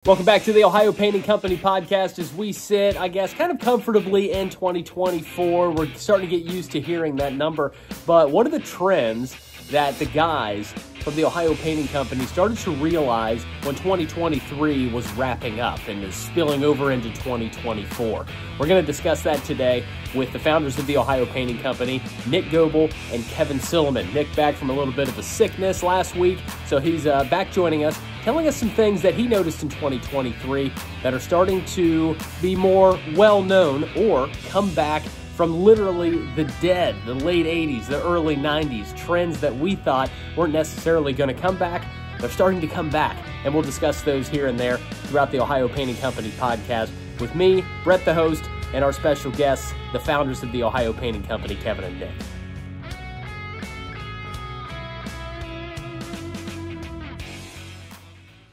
Welcome back to the Ohio Painting Company podcast as we sit, I guess, kind of comfortably in 2024. We're starting to get used to hearing that number. But one of the trends that the guys from the Ohio Painting Company started to realize when 2023 was wrapping up and is spilling over into 2024. We're going to discuss that today with the founders of the Ohio Painting Company, Nick Goebel and Kevin Sillaman. Nick back from a little bit of a sickness last week, so he's back joining us, telling us some things that he noticed in 2023 that are starting to be more well-known or come back from literally the dead, the late 80s, the early 90s, trends that we thought weren't necessarily going to come back. They're starting to come back, and we'll discuss those here and there throughout the Ohio Painting Company podcast with me, Brett the host, and our special guests, the founders of the Ohio Painting Company, Kevin and Nick.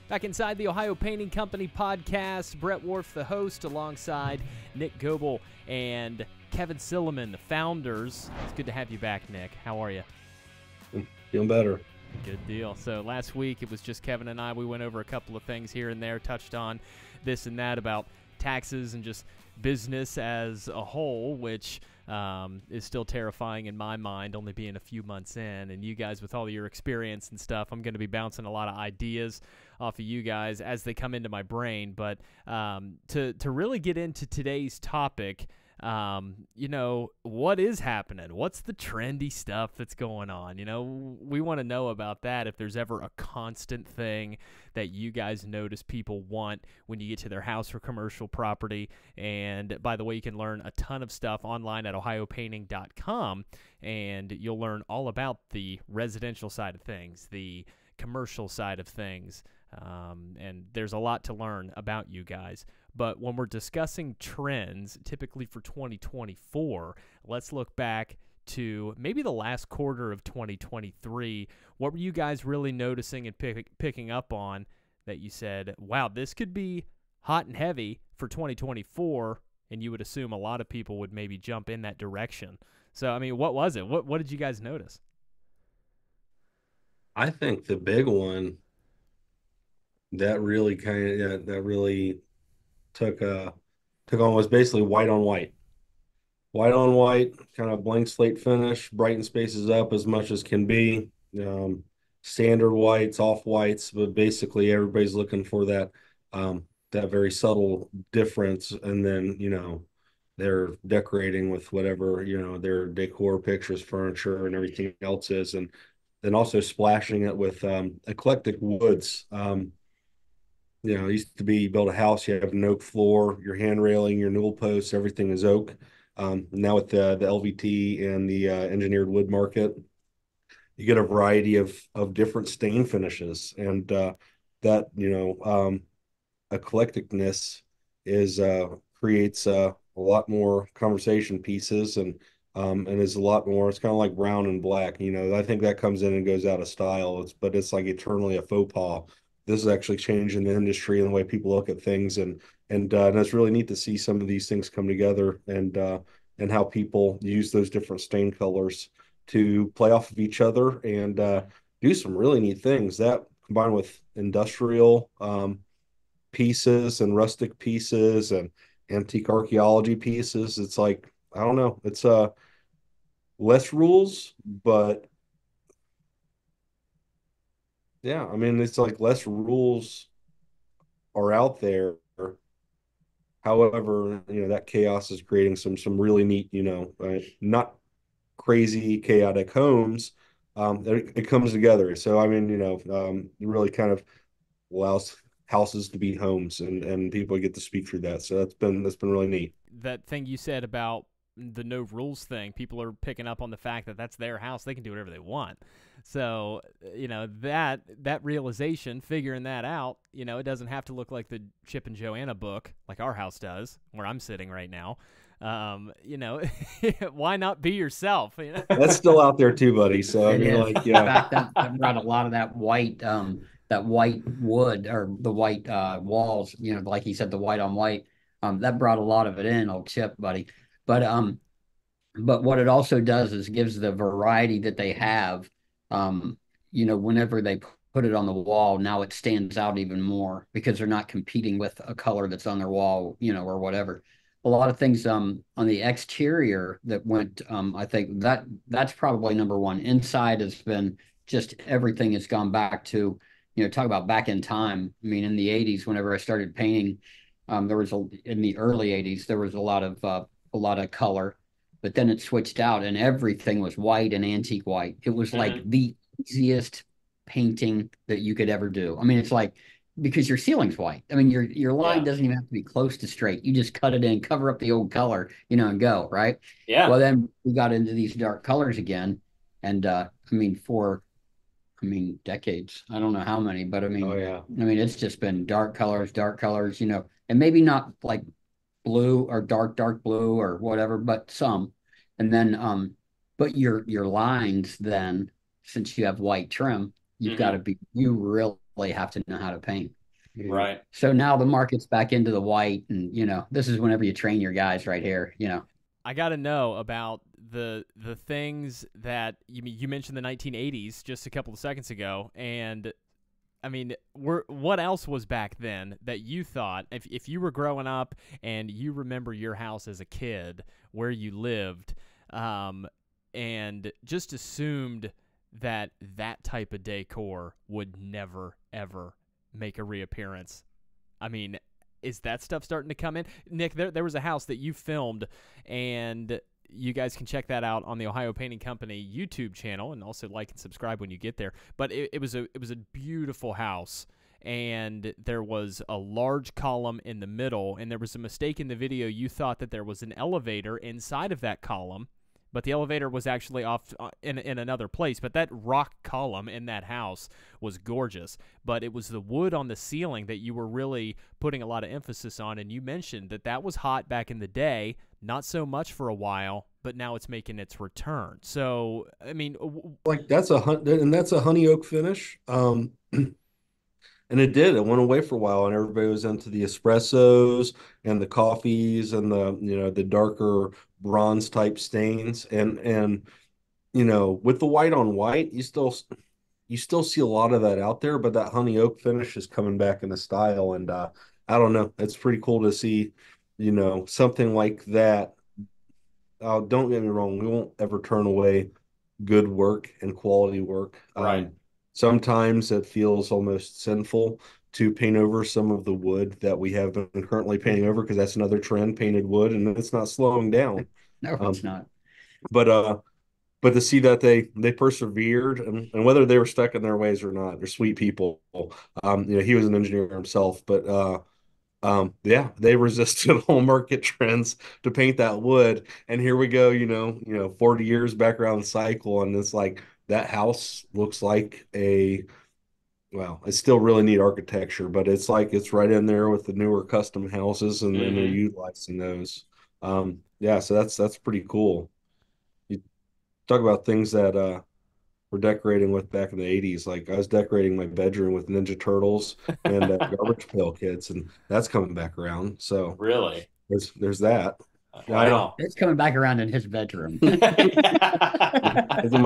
Back inside the Ohio Painting Company podcast, Brett Wharf, the host, alongside Nick Goebel and Kevin Sillaman, the founders. It's good to have you back, Nick. How are you? Feeling better. Good deal. So last week it was just Kevin and I. We went over a couple of things here and there, touched on this and that about taxes and just business as a whole, which is still terrifying in my mind, only being a few months in. And you guys, with all your experience and stuff, I'm going to be bouncing a lot of ideas off of you guys as they come into my brain. But to really get into today's topic, what is happening? What's the trendy stuff that's going on? We want to know about that. If there's ever a constant thing that you guys notice people want when you get to their house or commercial property. And by the way, you can learn a ton of stuff online at ohiopainting.com, and you'll learn all about the residential side of things, the commercial side of things, and there's a lot to learn about you guys. But when we're discussing trends, typically for 2024, let's look back to maybe the last quarter of 2023. What were you guys really noticing and picking up on that you said, wow, this could be hot and heavy for 2024, and you would assume a lot of people would maybe jump in that direction? So, I mean, what was it? What did you guys notice? I think the big one that really took on was basically white on white. White on white, kind of blank slate finish, brighten spaces up as much as can be. Standard whites, off whites, but basically everybody's looking for that that very subtle difference, and then they're decorating with whatever their decor, pictures, furniture, and everything else is, and then also splashing it with eclectic woods. It used to be you build a house, you have an oak floor, your hand railing, your newel posts, everything is oak. Now with the LVT and the engineered wood market, you get a variety of different stain finishes, and that eclecticness creates a lot more conversation pieces, and is a lot more. It's kind of like brown and black. I think that comes in and goes out of style. But it's like eternally a faux pas. This is actually changing the industry and the way people look at things, and it's really neat to see some of these things come together, and how people use those different stain colors to play off of each other and do some really neat things. That combined with industrial pieces and rustic pieces and antique archaeology pieces, it's like, I don't know, it's less rules, but yeah, I mean, it's like less rules are out there. However, that chaos is creating some really neat, not crazy chaotic homes. It comes together. So I mean, it really kind of allows houses to be homes, and people get to speak through that. So that's been really neat. That thing you said about the no rules thing, people are picking up on the fact that that's their house. They can do whatever they want. So, that realization, figuring that out, it doesn't have to look like the Chip and Joanna book, like our house does, where I'm sitting right now. Why not be yourself? That's still out there too, buddy. So I mean, like, yeah. In fact, that brought a lot of that white wood, or the white walls, like he said, the white on white. That brought a lot of it in, old Chip, buddy. But what it also does is gives the variety that they have. Whenever they put it on the wall, now it stands out even more because they're not competing with a color that's on their wall, or whatever. A lot of things on the exterior that went, I think that's probably number one. Inside has been just everything has gone back to, talk about back in time. I mean, in the 80s, whenever I started painting, in the early 80s, there was a lot of color, but then it switched out and everything was white and antique white. It was like the easiest painting that you could ever do. I mean, it's like because your ceiling's white. I mean, your line doesn't even have to be close to straight. You just cut it in, cover up the old color, and go, right? Yeah. Well, then we got into these dark colors again. And decades. I don't know how many, but Oh yeah. it's just been dark colors, and maybe not like blue or dark blue or whatever, but some. And then but your lines then, since you have white trim, you really have to know how to paint. Right. So now the market's back into the white, and this is whenever you train your guys right here. I got to know about the things that you mentioned the 1980s just a couple of seconds ago, and I mean, what else was back then that you thought, if you were growing up and you remember your house as a kid, where you lived, and just assumed that type of decor would never, ever make a reappearance? I mean, is that stuff starting to come in? Nick, there was a house that you filmed, and you guys can check that out on the Ohio Painting Company YouTube channel, and also like and subscribe when you get there. But it was a beautiful house, and there was a large column in the middle, and there was a mistake in the video. You thought that there was an elevator inside of that column, but the elevator was actually off in another place. But that rock column in that house was gorgeous. But it was the wood on the ceiling that you were really putting a lot of emphasis on, and you mentioned that was hot back in the day, not so much for a while, but now it's making its return. So, I mean, Like that's a honey oak finish. And it went away for a while, and everybody was into the espressos and the coffees and the darker bronze type stains. And with the white on white, you still see a lot of that out there, but that honey oak finish is coming back into style. And I don't know, it's pretty cool to see, something like that. Don't get me wrong, we won't ever turn away good work and quality work. Right. Sometimes it feels almost sinful to paint over some of the wood that we have been currently painting over, because that's another trend, painted wood, and it's not slowing down. No, it's not. But to see that they persevered, and whether they were stuck in their ways or not, they're sweet people. He was an engineer himself, but yeah, they resisted all market trends to paint that wood. And here we go, 40 years back around the cycle, and it's like that house looks like it still really neat architecture, but it's like it's right in there with the newer custom houses, and then they're utilizing those. Yeah, so that's pretty cool. You talk about things that we're decorating with back in the 80s. Like I was decorating my bedroom with Ninja Turtles and Garbage Pail Kids, and that's coming back around. So Really? there's that. Wow. It's coming back around in his bedroom. It's in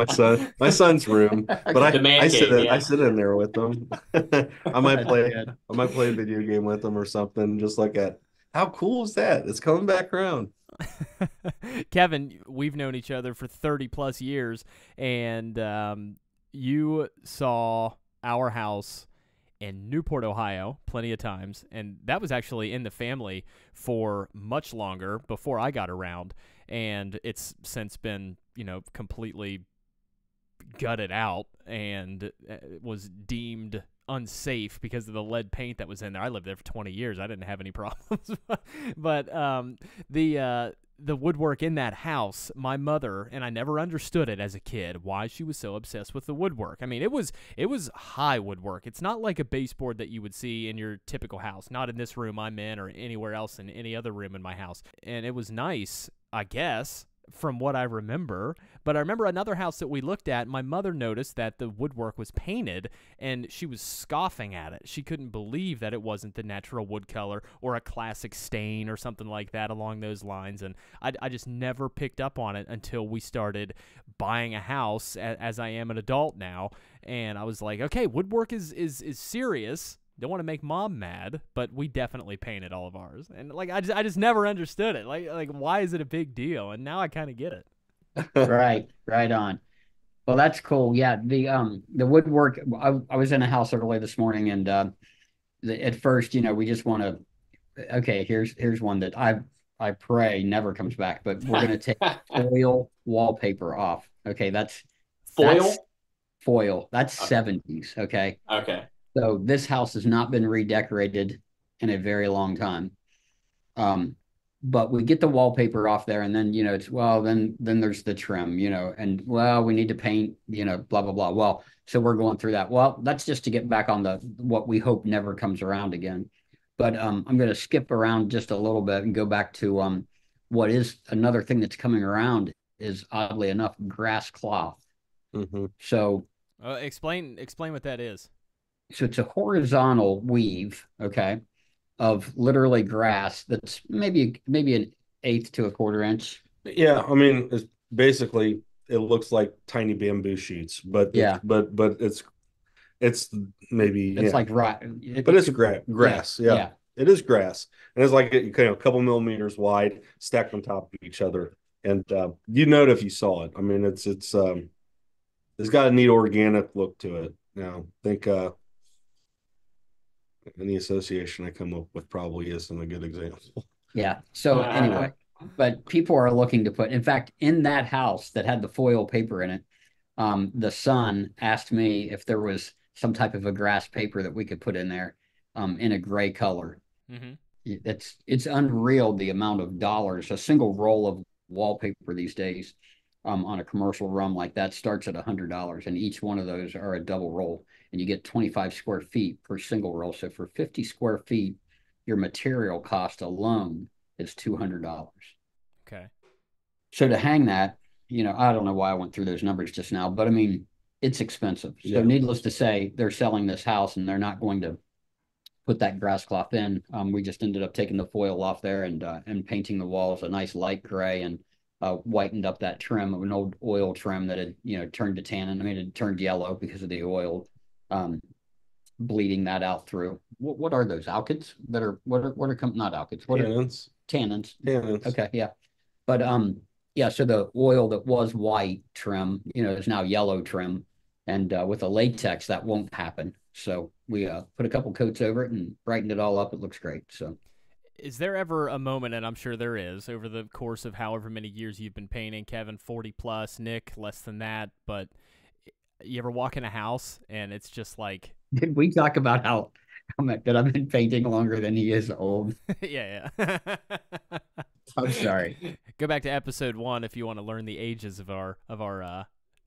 my son's room, but I sit in there with them. I might play a video game with them or something. Just like how cool is that? It's coming back around. Kevin, we've known each other for 30 plus years, and you saw our house in Newport, Ohio, plenty of times, and that was actually in the family for much longer before I got around, and it's since been, completely gutted out and was deemed unsafe because of the lead paint that was in there. I lived there for 20 years. I didn't have any problems. But the woodwork in that house, my mother, and I never understood it as a kid, why she was so obsessed with the woodwork. I mean, it was high woodwork. It's not like a baseboard that you would see in your typical house, not in this room I'm in or anywhere else in any other room in my house. And it was nice, I guess, from what I remember. But I remember another house that we looked at, my mother noticed that the woodwork was painted, and she was scoffing at it. She couldn't believe that it wasn't the natural wood color or a classic stain or something like that along those lines. And I just never picked up on it until we started buying a house as I am an adult now. And I was like, okay, woodwork is serious. Don't want to make mom mad, but we definitely painted all of ours. And like I just never understood it. Like why is it a big deal? And now I kind of get it. Right on. Well, that's cool. Yeah, the woodwork. I was in a house early this morning, and at first, we just want to. Okay, here's one that I pray never comes back, but we're gonna take foil wallpaper off. Okay, that's foil. That's 70s. Okay. Okay. So this house has not been redecorated in a very long time. But we get the wallpaper off there, and then then there's the trim, and we need to paint, blah blah blah. Well, so we're going through that. Well, that's just to get back on the what we hope never comes around again. But I'm going to skip around just a little bit and go back to what is another thing that's coming around is, oddly enough, grass cloth. Mm-hmm. So explain what that is. So it's a horizontal weave, okay, of literally grass that's maybe an eighth to a quarter inch. Yeah, I mean, it's basically it looks like tiny bamboo sheets, but Yeah. but it's maybe It's like but it's grass. Yeah. It is grass, and it's like a couple millimeters wide, stacked on top of each other, and you'd know it if you saw it. I mean, it's got a neat organic look to it. Now, I think any association I come up with probably isn't a good example. Yeah. So anyway, but people are looking to put, in fact, in that house that had the foil paper in it, the son asked me if there was some type of a grass paper that we could put in there in a gray color. Mm-hmm. It's unreal the amount of dollars. A single roll of wallpaper these days on a commercial run like that starts at $100, and each one of those are a double roll, and you get 25 square feet per single roll. So for 50 square feet, your material cost alone is $200. Okay. So to hang that, I don't know why I went through those numbers just now, but I mean, it's expensive. So needless to say, they're selling this house and they're not going to put that grass cloth in. We just ended up taking the foil off there and painting the walls a nice light gray, and whitened up that trim of an old oil trim that had turned to tannin. I mean, it turned yellow because of the oil, bleeding that out through. What are those alkyds that are what are not alkyds? What Tannins. Tannins. Okay, yeah, but yeah. So the oil that was white trim, is now yellow trim, and with a latex that won't happen. So we put a couple coats over it and brightened it all up. It looks great. So. Is there ever a moment, and I'm sure there is, over the course of however many years you've been painting, Kevin, 40 plus, Nick, less than that, but you ever walk in a house and it's just like... Did we talk about how much that I've been painting longer than he is old? Yeah. I'm sorry. Go back to episode 1 if you want to learn the ages of our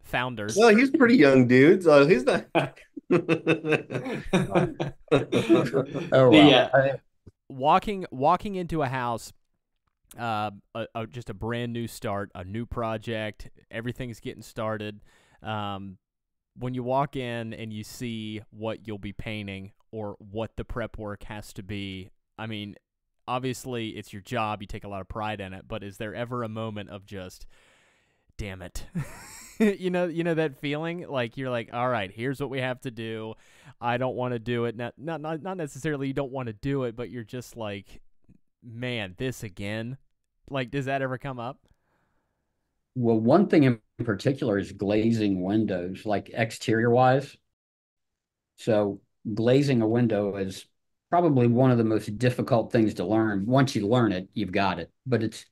founders. Well, he's pretty young, dude. So he's not... Oh, wow. Walking into a house, just a brand new start, a new project, everything's getting started. When you walk in and you see what you'll be painting or what the prep work has to be, I mean, obviously it's your job, you take a lot of pride in it, but is there ever a moment of just, damn it? you know that feeling, like you're like, all right, here's what we have to do. I don't want to do it. Not necessarily you don't want to do it, but you're just like, man, this again. Like, does that ever come up? Well, one thing in particular is glazing windows, like exterior wise. So glazing a window is probably one of the most difficult things to learn. Once you learn it, you've got it. But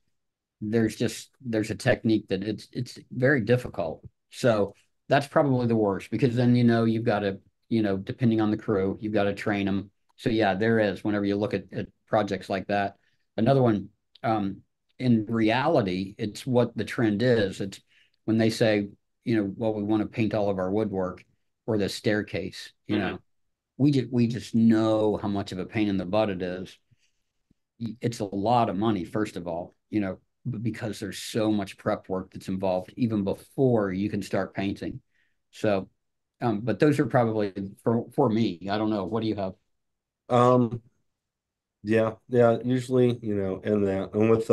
there's a technique that it's very difficult. So that's probably the worst, because then you've got to, depending on the crew, you've got to train them. So yeah, there is, whenever you look at projects like that. Another one, in reality, it's what the trend is. It's when they say, well, we want to paint all of our woodwork or the staircase, we just know how much of a pain in the butt it is. It's a lot of money, first of all. because there's so much prep work that's involved even before you can start painting. So, but those are probably for me. I don't know. What do you have? Um, yeah, yeah, usually, in that. And with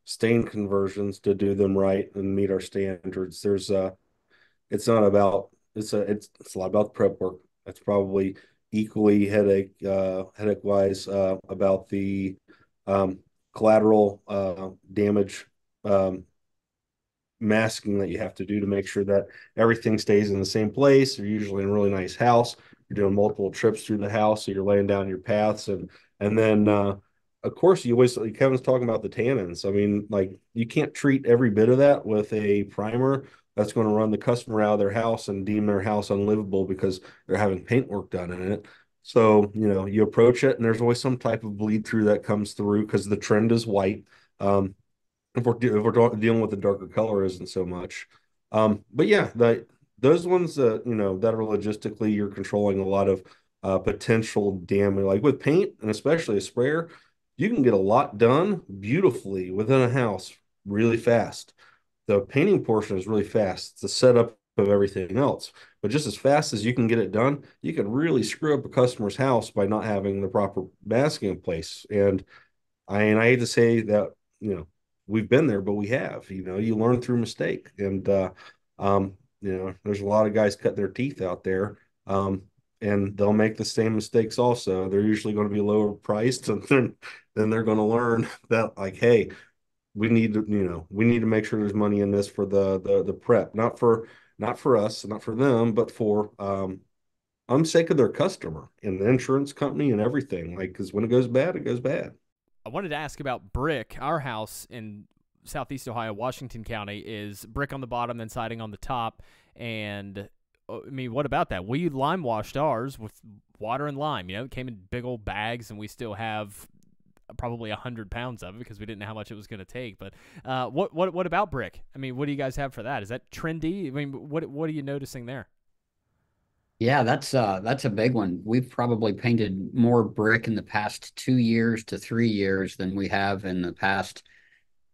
stain conversions to do them right and meet our standards, it's not about it's a lot about the prep work. That's probably equally headache wise about the um collateral damage um masking that you have to do to make sure that everything stays in the same place. You're usually in a really nice house. You're doing multiple trips through the house, so you're laying down your paths, and then of course you always Kevin's talking about the tannins. I mean, like you can't treat every bit of that with a primer that's going to run the customer out of their house and deem their house unlivable because they're having paint work done in it. So, you approach it and there's always some type of bleed through that comes through because the trend is white. If we're dealing with the darker color isn't so much. But yeah, those ones that are logistically you're controlling a lot of potential damage. Like with paint and especially a sprayer, you can get a lot done beautifully within a house really fast. The painting portion is really fast. It's the setup of everything else. But just as fast as you can get it done, you can really screw up a customer's house by not having the proper masking in place. And I hate to say that, you know, we've been there, but we have, you learn through mistake. And, there's a lot of guys cut their teeth out there. And they'll make the same mistakes also. They're usually going to be lower priced and then they're going to learn that like, hey, we need to make sure there's money in this for the prep, not for us, not for them, but for sake of their customer and the insurance company and everything. Like, because when it goes bad, it goes bad. I wanted to ask about brick. Our house in Southeast Ohio, Washington County, is brick on the bottom, then siding on the top. And I mean, what about that? We lime washed ours with water and lime. It came in big old bags, and we still have probably 100 pounds of it because we didn't know how much it was going to take. But what about brick? I mean, what do you guys have for that? Is that trendy? I mean, what are you noticing there? Yeah, that's a big one. We've probably painted more brick in the past 2 years to 3 years than we have in the past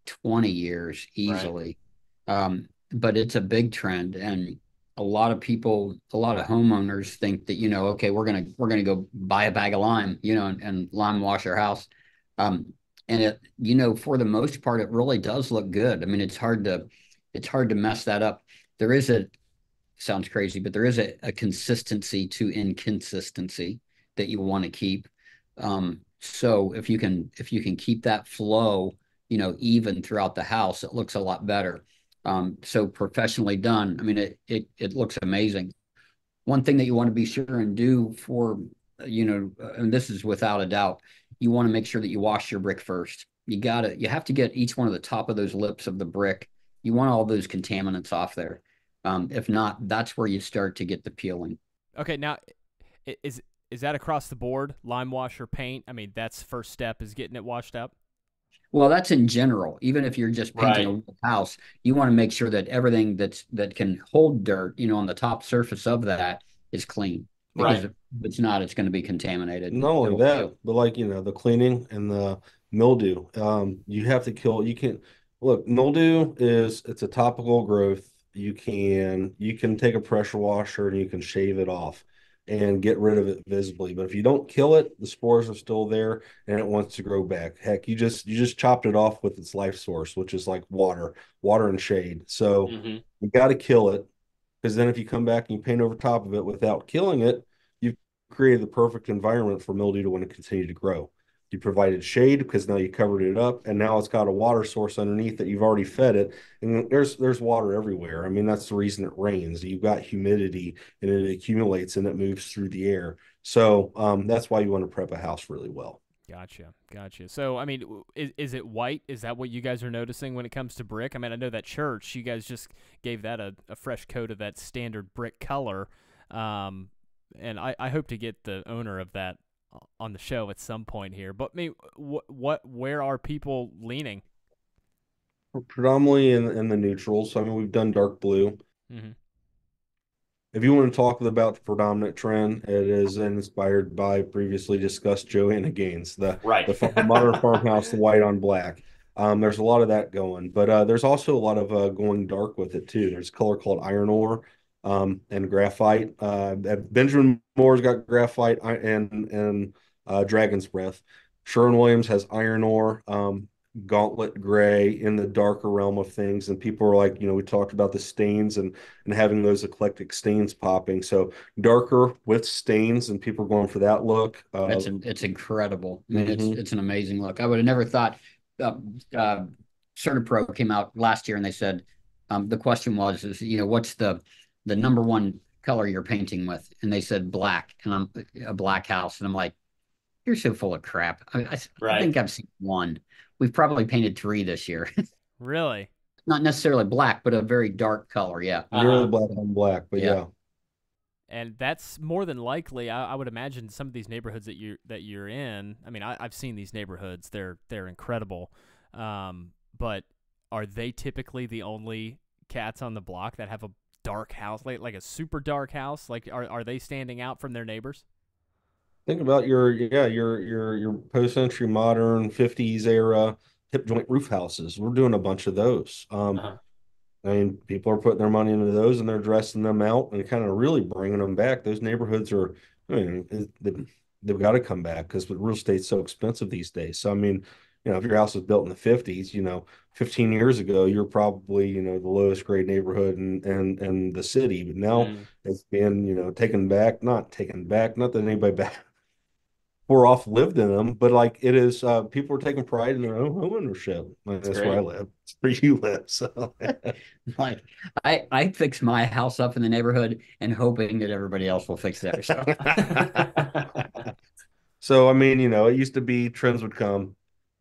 20 years Right. easily. But it's a big trend, and a lot of people, a lot of homeowners think that, okay, we're gonna go buy a bag of lime, and lime wash our house. Um, and for the most part, it really does look good. I mean, it's hard to mess that up. There is a Sounds crazy, but there is a consistency to inconsistency that you want to keep. So if you can keep that flow, even throughout the house, it looks a lot better. So professionally done, I mean, it looks amazing. One thing that you want to be sure and do and this is without a doubt, you want to make sure that you wash your brick first. You have to get each one of the top of those lips of the brick. You want all those contaminants off there. If not, that's where you start to get the peeling. Okay, now is that across the board? Lime wash or paint? I mean, that's first step is getting it washed up. Well, that's in general. Even if you're just painting a Right. whole house, you want to make sure that everything that can hold dirt, on the top surface of that is clean. Because Right. if it's not, it's going to be contaminated. Not only It'll that, peel. but like, the cleaning and the mildew. You have to kill, you can look, mildew it's a topical growth. You can take a pressure washer and you can shave it off and get rid of it visibly. But if you don't kill it, the spores are still there and it wants to grow back. Heck, you just chopped it off with its life source, which is like water and shade. So Hmm. you got to kill it because then if you come back and you paint over top of it without killing it, you've created the perfect environment for mildew to want to continue to grow. You provided shade because now you covered it up, and now it's got a water source underneath that you've already fed it, and there's water everywhere. I mean, that's the reason it rains. You've got humidity, and it accumulates and it moves through the air. So that's why you want to prep a house really well. Gotcha. So, I mean, is it white? Is that what you guys are noticing when it comes to brick? I mean, I know that church, you guys just gave that a fresh coat of that standard brick color. Um, and I hope to get the owner of that on the show at some point here. But, I mean, where are people leaning? Predominantly in the neutrals. I mean, we've done dark blue. Mm-hmm. If you want to talk about the predominant trend, it is inspired by previously discussed Joanna Gaines, the Right. the modern farmhouse, the white on black. There's a lot of that going, but there's also a lot of going dark with it too. There's a color called iron ore and graphite. Benjamin Moore's got graphite and dragon's breath. Sherwin-Williams has iron ore, gauntlet gray in the darker realm of things. And people are like, we talked about the stains and having those eclectic stains popping. So darker with stains, and people are going for that look. It's incredible. I mean, Mhm. it's an amazing look. I would have never thought. Uh, uh, CertaPro came out last year, and they said the question was, what's the number one color you're painting with? And they said black, and I'm a black house, and I'm like, you're so full of crap. I Right. think I've seen one. We've probably painted three this year. Really? Not necessarily black, but a very dark color. Yeah, Nearly black on black, but yeah. yeah. And that's more than likely. I would imagine some of these neighborhoods that you're in. I mean, I've seen these neighborhoods. They're incredible. But are they typically the only cats on the block that have a dark house, like a super dark house? Like, are they standing out from their neighbors? Think about your post-century modern 50s era hip joint roof houses. We're doing a bunch of those. Uh-huh. I mean, people are putting their money into those and they're dressing them out and kind of really bringing them back. Those neighborhoods are, I mean, they've got to come back because real estate's so expensive these days. So, I mean, if your house was built in the 50s, 15 years ago, you're probably, the lowest grade neighborhood and the city. But now Mm. it's been, not taken back, not that anybody back we're off lived in them, but like it is, people are taking pride in their own home ownership. Like, That's that's where I great. live. It's where you live. So, Like I fix my house up in the neighborhood and hoping that everybody else will fix theirs. so I mean, it used to be trends would come,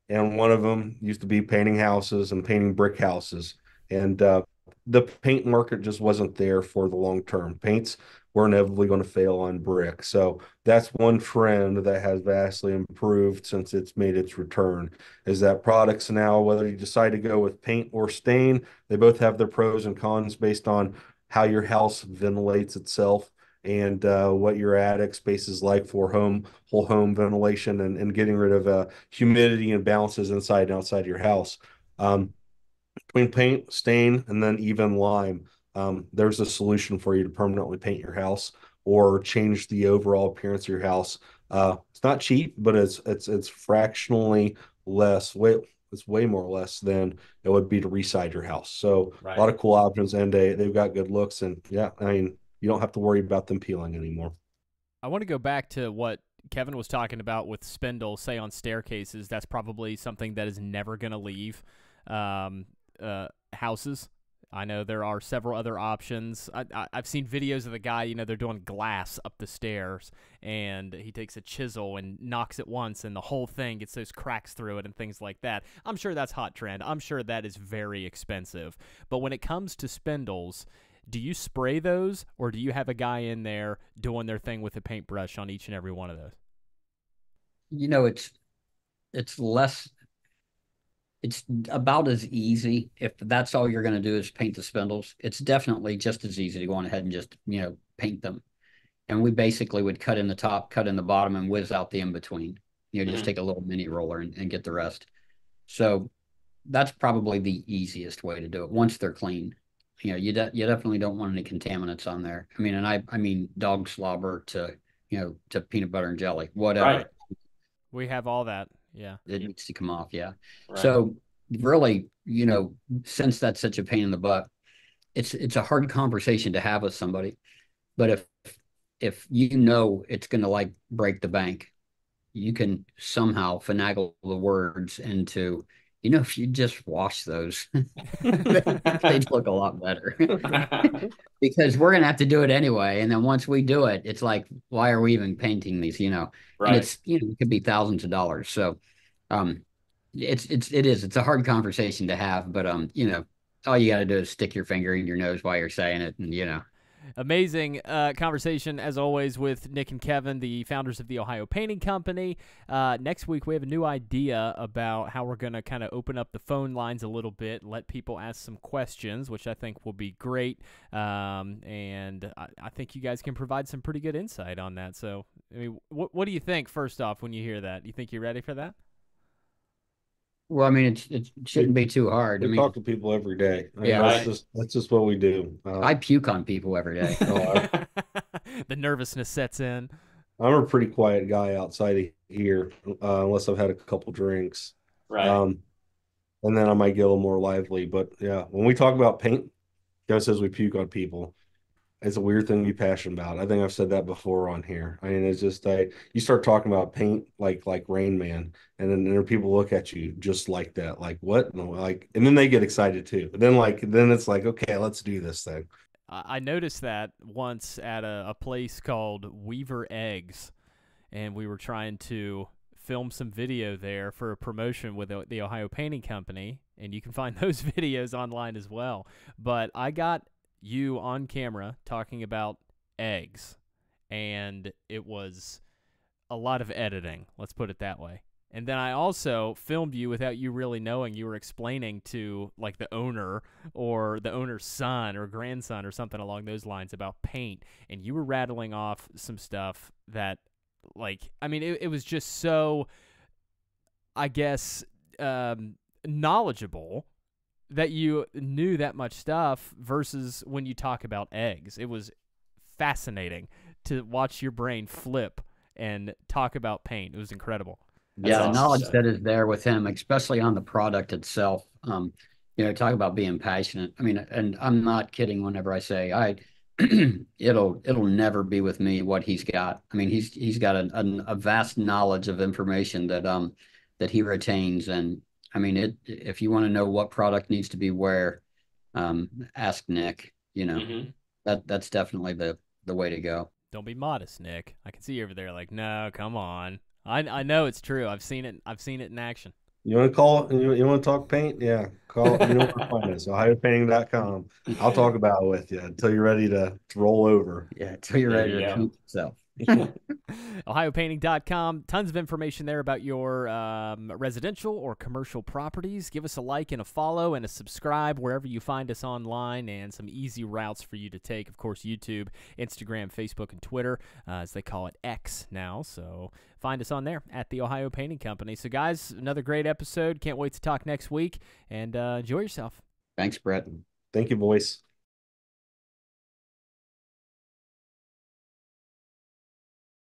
and one of them used to be painting houses and painting brick houses. And the paint market just wasn't there for the long term. Paints were inevitably going to fail on brick. So that's one trend that has vastly improved since it's made its return. Is that products now, whether you decide to go with paint or stain, they both have their pros and cons based on how your house ventilates itself and what your attic space is like for whole home ventilation and getting rid of humidity and balances inside and outside your house. Um, between paint, stain, and then even lime, there's a solution for you to permanently paint your house or change the overall appearance of your house. It's not cheap, but it's fractionally less. It's way more or less than it would be to reside your house. So a Right. lot of cool options, and they've got good looks. And yeah, I mean, you don't have to worry about them peeling anymore. I want to go back to what Kevin was talking about with spindles, say on staircases. That's probably something that is never going to leave um, houses. I know there are several other options. I've seen videos of the guy, they're doing glass up the stairs, and he takes a chisel and knocks it once, and the whole thing gets those cracks through it and things like that. I'm sure that's hot trend. I'm sure that is very expensive. But when it comes to spindles, do you spray those, or do you have a guy in there doing their thing with a paintbrush on each and every one of those? It's less. It's about as easy if that's all you're going to do is paint the spindles. It's definitely just as easy to go on ahead and just paint them. And we basically would cut in the top, cut in the bottom, and whiz out the in between. Just Mhm. take a little mini roller and get the rest. So that's probably the easiest way to do it once they're clean. You definitely don't want any contaminants on there. I mean, and I mean dog slobber to peanut butter and jelly, whatever. Right. We have all that. Yeah. It needs to come off. Yeah. Right. So really, since that's such a pain in the butt, it's a hard conversation to have with somebody. But if it's going to like break the bank, you can somehow finagle the words into, if you just wash those, they'd look a lot better. Because we're gonna have to do it anyway. And then once we do it, it's like, why are we even painting these? And Right. it could be thousands of dollars. So um it's a hard conversation to have, but all you gotta do is stick your finger in your nose while you're saying it, and Amazing conversation, as always, with Nick and Kevin, the founders of the Ohio Painting Company. Next week, we have a new idea about how we're going to kind of open up the phone lines a little bit, let people ask some questions, which I think will be great. And I think you guys can provide some pretty good insight on that. So, I mean, what do you think, first off, when you hear that? You think you're ready for that? Well, I mean, it shouldn't be too hard. I We mean, talk to people every day. I mean, yeah, Right. that's just what we do. I puke on people every day. Oh, The nervousness sets in. I'm a pretty quiet guy outside of here, unless I've had a couple drinks. Right. Um, and then I might get a little more lively. But yeah, when we talk about paint, Joe says we puke on people. It's a weird thing to be passionate about. I think I've said that before on here. I mean, it's just you start talking about paint like Rain Man, and then people look at you just like that, like what? No, like, and then they get excited too. Then it's like, okay, let's do this thing. I noticed that once at a place called Weaver Eggs, and we were trying to film some video there for a promotion with the Ohio Painting Company, and you can find those videos online as well. But I got you on camera talking about eggs, and it was a lot of editing, let's put it that way. And then I also filmed you without you really knowing. You were explaining to like the owner or the owner's son or grandson or something along those lines about paint, and you were rattling off some stuff that, like, I mean, it was just so, I guess, knowledgeable that you knew that much stuff versus when you talk about eggs. It was fascinating to watch your brain flip and talk about paint. It was incredible. Yeah, the awesome knowledge stuff. that is there with him, especially on the product itself. Talk about being passionate. I mean, and I'm not kidding whenever I say it'll never be with me what he's got. I mean, he's got a vast knowledge of information that he retains, and I mean, if you want to know what product needs to be where, ask Nick. Mhm. That's definitely the way to go. Don't be modest, Nick. I can see you over there like, no, come on. I know it's true. I've seen it in action. You want to call you want to talk paint? Yeah, call. You know where to find us. OhioPainting.com. I'll talk about it with you until you're ready to roll over. Yeah, until you're There ready you to go. poop yourself. OhioPainting.com. Tons of information there about your residential or commercial properties. Give us a like and a follow and a subscribe wherever you find us online, and some easy routes for you to take. Of course, YouTube, Instagram, Facebook, and Twitter, as they call it X now. So find us on there at the Ohio Painting Company. So, guys, another great episode. Can't wait to talk next week, and enjoy yourself. Thanks, Brett. Thank you, boys.